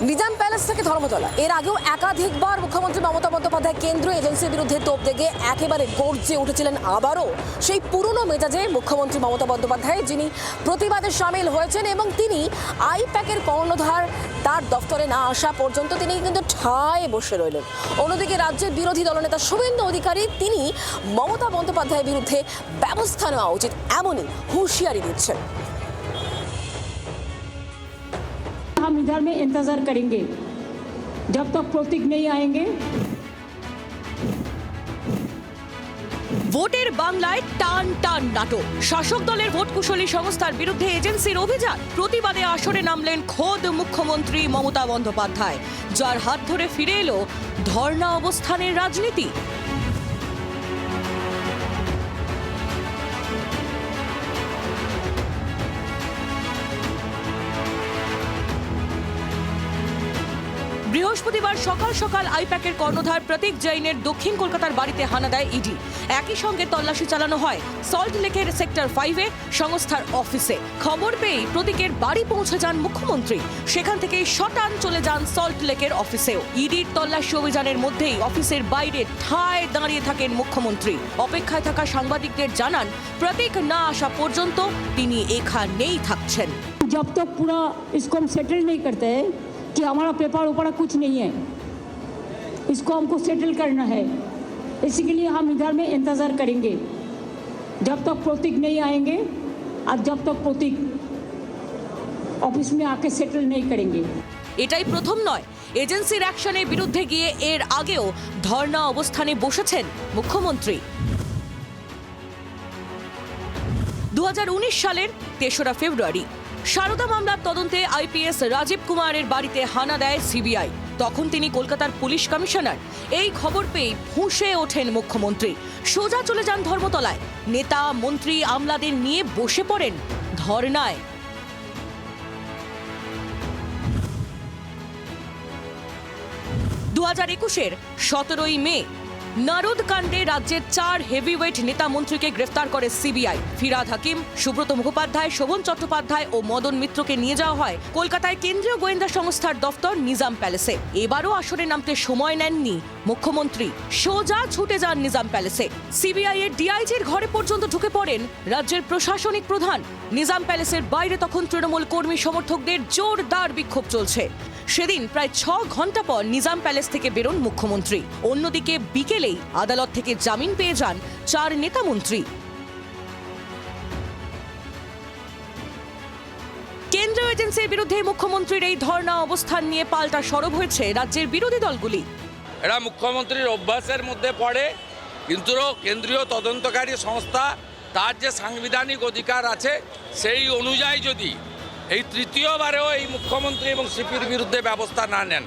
Nizam palace থেকে ধর্মতলা এর আগেও একাধিকবার মুখ্যমন্ত্রী মমতা বন্দ্যোপাধ্যায় কেন্দ্রীয় এজেন্সির বিরুদ্ধে তোপ দেগে একেবারে গর্জে উঠেছিলেন। আবারও সেই পুরনো মেজাজে মুখ্যমন্ত্রী মমতা বন্দ্যোপাধ্যায়, যিনি প্রতিবাদে সামিল হয়েছেন এবং তিনি আইপ্যাকের কর্ণধার তার দফতরে না আসা পর্যন্ত তিনি কিন্তু ঠায় বসে রইলেন। অন্যদিকে রাজ্যের বিরোধী দলনেতা শুভেন্দু অধিকারী তিনি মমতা বন্দ্যোপাধ্যায়ের বিরুদ্ধে ব্যবস্থা নেওয়া উচিত এমনই হুঁশিয়ারি দিচ্ছেন। हम इधर में इंतजार करेंगे जब तक प्रतीक नहीं आएंगे। ভোটের বাংলায় টান টান নাটক। শাসক দলের ভোট কুশলী সংস্থার বিরুদ্ধে এজেন্সির অভিযান। প্রতিবাদে আসরে নামলেন খোদ মুখ্যমন্ত্রী মমতা বন্দ্যোপাধ্যায়, যার হাত ধরে ফিরে এলো ধর্ণা অবস্থানের রাজনীতি। বৃহস্পতিবার সকাল সকাল আইপ্যাকের কর্ণধার প্রতীক জৈনের দক্ষিণ কলকাতার বাড়িতে হানা দেয় ইডি। একই সঙ্গে তল্লাশি চালানো হয় সল্ট লেকের সেক্টর 5-এ সংস্থার অফিসে। খবর পেয়ে প্রতীকের বাড়ি পৌঁছে যান মুখ্যমন্ত্রী। সেখান থেকে শটান চলে যান সল্ট লেকের অফিসেও। ইডির তল্লাশি অভিযানের মধ্যেই অফিসের বাইরে ঠায় দাঁড়িয়ে থাকেন মুখ্যমন্ত্রী। অপেক্ষায় থাকা সাংবাদিকদের জানান, প্রতীক না আসা পর্যন্ত তিনি এখানেই থাকছেন। जब तक पूरा इसको हम सेटल नहीं करते हैं कि हमारा पेपर ऊपर कुछ नहीं है, इसको हमको सेटल करना है, इसी के लिए हम इधर में इंतज़ार करेंगे जब तक प्रतीक नहीं आएंगे और जब तक प्रतीक ऑफिस में आके सेटल नहीं करेंगे। এটাই প্রথম নয়, এজেন্সির অ্যাকশনের বিরুদ্ধে গিয়ে এর আগেও ধর্ণা অবস্থানে বসেছেন মুখ্যমন্ত্রী। 2019 সালের 3রা ফেব্রুয়ারি সারদা মামলার তদন্তে আইপিএস রাজীব কুমারের বাড়িতে হানা দেয় সিবিআই। তখন তিনি কলকাতার পুলিশ কমিশনার। এই খবর পেয়ে ফুঁসে ওঠেন মুখ্যমন্ত্রী। সোজা চলে যান ধর্মতলায়। নেতা মন্ত্রী আমলাদের নিয়ে বসে পড়েন ধর্নায়। দু 2021-এর 17ই মে নারদ কাণ্ডে রাজ্যের 4 হেভিওয়েট নেতা মন্ত্রীকে গ্রেফতার করে সিবিআই। ফিরহাদ হাকিম, সুব্রত মুখোপাধ্যায়, শোভন চট্টোপাধ্যায় ও মদন মিত্রকে নিয়ে যাওয়া হয় কলকাতায় কেন্দ্রীয় গোয়েন্দা সংস্থার দফতর নিজাম প্যালেসে। এবারও আসরে নামতে সময় নেননি মুখ্যমন্ত্রী, সোজা ছুটে যান নিজাম প্যালেসে। সিবিআই এর ডিআইজির ঘরে পর্যন্ত ঢুকে পড়েন রাজ্যের প্রশাসনিক প্রধান। নিজাম প্যালেসের বাইরে তখন তৃণমূল কর্মী সমর্থকদের জোরদার বিক্ষোভ চলছে। সেদিন প্রায় 6 ঘন্টা পর নিজাম প্যালেস থেকে বেরোন মুখ্যমন্ত্রী। অন্যদিকে বিকেলেই আদালত থেকে জামিন পেয়ে যান 4 নেতা মন্ত্রী। কেন্দ্রীয় এজেন্সির বিরুদ্ধে মুখ্যমন্ত্রীর এই ধর্ণা অবস্থান নিয়ে পাল্টা সরব হয়েছে রাজ্যের বিরোধী দলগুলি। এরা মুখ্যমন্ত্রীর অভ্যাসের মধ্যে পড়ে, কিন্তু কেন্দ্রীয় তদন্তকারী সংস্থা তার যে সাংবিধানিক অধিকার আছে সেই অনুযায়ী যদি এই তৃতীয়বারেও এই মুখ্যমন্ত্রী এবং সিপির বিরুদ্ধে ব্যবস্থা না নেন,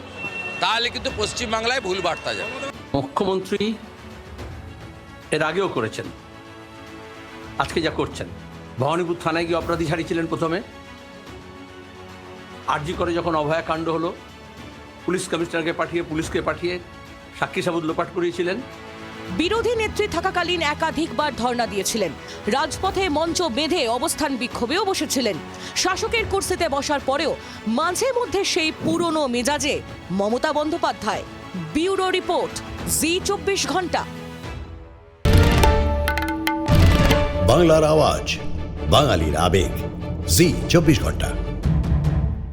তাহলে কিন্তু পশ্চিমবাংলায় ভুল বার্তা যাবে। মুখ্যমন্ত্রী এর আগেও করেছেন, আজকে যা করছেন। ভবানীপুর থানায় গিয়ে অপরাধী ছাড়িয়েছিলেন প্রথমে। আরজি করে যখন অভয়া কাণ্ড হলো, পুলিশ কমিশনারকে পাঠিয়ে পুলিশকে পাঠিয়ে সাক্ষী সাবুত লোপাট করিয়েছিলেন। বিরোধী নেত্রী থাকাকালীন একাধিকবার ধর্ণা দিয়েছিলেন। রাজপথে মঞ্চ বেঁধে অবস্থান বিক্ষোভেও বসেছিলেন। শাসকের কুর্সিতে বসার পরেও মাঝে মধ্যে সেই পুরনো মেজাজে মমতা বন্দ্যোপাধ্যায়। ব্যুরো রিপোর্ট, জি 24 ঘন্টা। বাংলার আওয়াজ, বাঙালির আবেগ, জি 24 ঘন্টা।